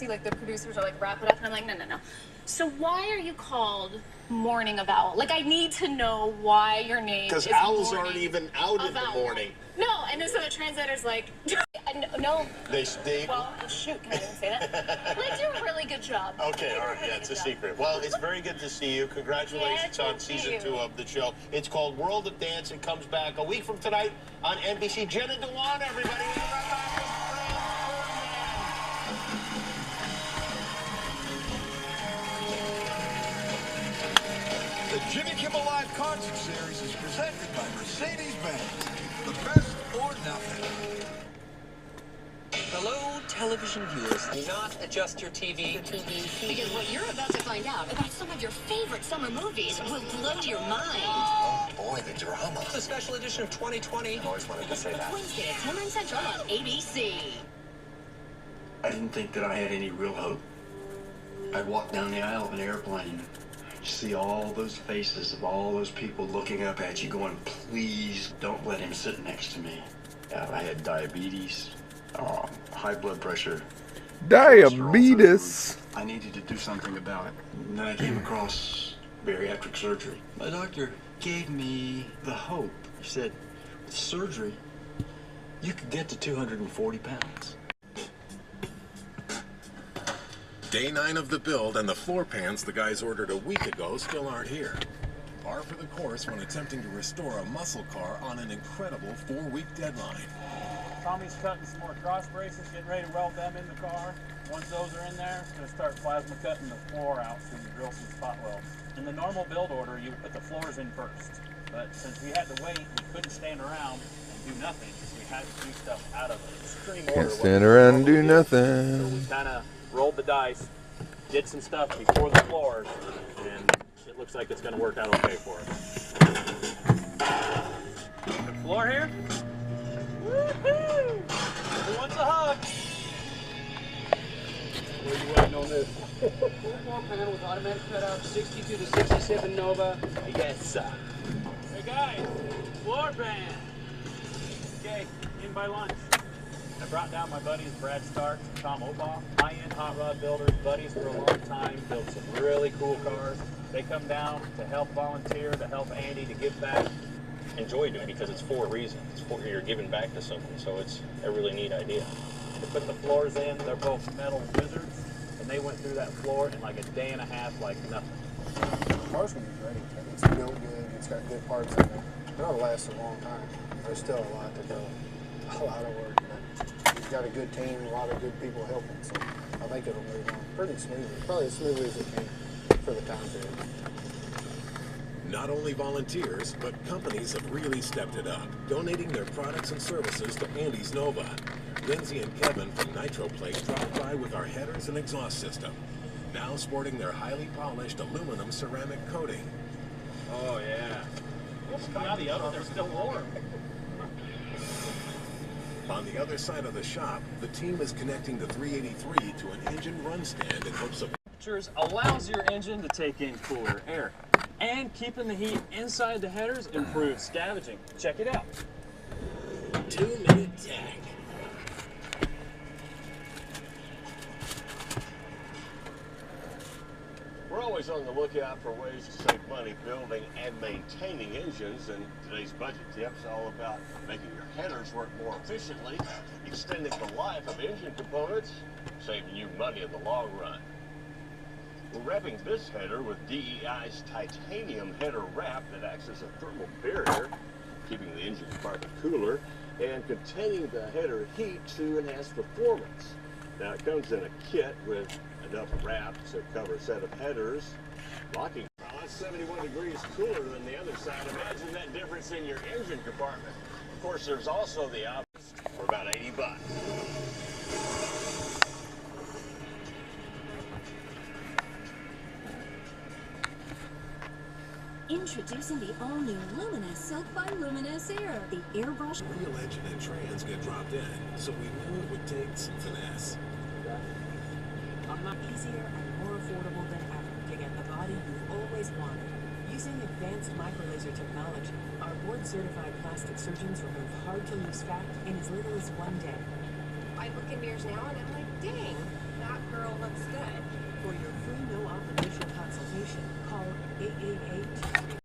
see like the producers are like wrap it up, and I'm like, no, no, no. So why are you called Morning of Owl? Like, I need to know why your name is Because owls aren't even out in the morning. No, and then so the translator's like, no. They well, shoot, can I even say that? But I do a really good job. Okay, all right, yeah, it's a secret. Well, it's very good to see you. Congratulations on season 2 of the show. It's called World of Dance. It comes back a week from tonight on NBC. Jenna Dewan, everybody. The Jimmy Kimmel Live concert series is presented by Mercedes-Benz. The best or nothing. Hello, television viewers. Do not adjust your TV. Because what you're about to find out about some of your favorite summer movies will blow your mind. Oh, boy, the drama. The special edition of 2020. I always wanted to say that. Wednesday at 10, 9 Central on ABC. I didn't think that I had any real hope. I'd walk down the aisle of an airplane. You see all those faces of all those people looking up at you going, please don't let him sit next to me. I had diabetes, high blood pressure. Diabetes. I needed to do something about it. And then I came across bariatric surgery. My doctor gave me the hope. He said, with surgery, you could get to 240 pounds. Day 9 of the build, and the floor pans the guys ordered a week ago still aren't here. Par for the course when attempting to restore a muscle car on an incredible 4-week deadline. Tommy's cutting some more cross braces, getting ready to weld them in the car. Once those are in there, it's going to start plasma cutting the floor out so you drill some spot welds. In the normal build order, you put the floors in first. But since we had to wait, we couldn't stand around and do nothing. So we had to do stuff out of extreme order. Can't stand around and do So nothing. we kind of rolled the dice, did some stuff before the floors, and it looks like it's going to work out okay for us. The floor here? Woohoo! Who wants a hug? Where are you waiting on this? Floor panel with automatic cutout, 62 to 67 Nova. Yes, sir. Hey guys, floor pan. Okay, in by lunch. I brought down my buddies Brad Stark and Tom Obaugh, high-end hot rod builders, buddies for a long time, built some really cool cars. They come down to help volunteer, to help Andy, to give back. Enjoy doing it because it's for a reason. It's for you're giving back to someone, so it's a really neat idea. They put the floors in, they're both metal wizards, and they went through that floor in like a day and a half like nothing. The car's going to be great. It's built good, it's got good parts in it. It'll last a long time. There's still a lot to do, a lot of work. We've got a good team, a lot of good people helping, so I think it'll move on pretty smoothly. Probably as smoothly as it can for the time period. Not only volunteers, but companies have really stepped it up, donating their products and services to Andy's Nova. Lindsay and Kevin from NitroPlate dropped by with our headers and exhaust system, now sporting their highly polished aluminum ceramic coating. Oh yeah. Come out of the oven, they're still warm. On the other side of the shop, the team is connecting the 383 to an engine run stand in hopes of allows your engine to take in cooler air. And keeping the heat inside the headers improves scavenging. Check it out. 2-minute tag. We're always on the lookout for ways to save money building and maintaining engines, and today's budget tip's all about making your headers work more efficiently, extending the life of engine components, saving you money in the long run. We're wrapping this header with DEI's titanium header wrap that acts as a thermal barrier, keeping the engine compartment cooler and containing the header heat to enhance performance. Now it comes in a kit with enough wrap to cover a set of headers, locking. Well, that's 71 degrees cooler than the other side. Imagine that difference in your engine compartment. Of course, there's also the option for about $80. Introducing the all-new Luminous Silk by Luminous Air, the airbrush. Real engine and trans get dropped in, so we knew it would take some finesse. Easier and more affordable than ever to get the body you've always wanted. Using advanced microlaser technology, our board-certified plastic surgeons remove hard-to-lose fat in as little as 1 day. I look in mirrors now and I'm like, dang, that girl looks good. For your free no obligation consultation, call 888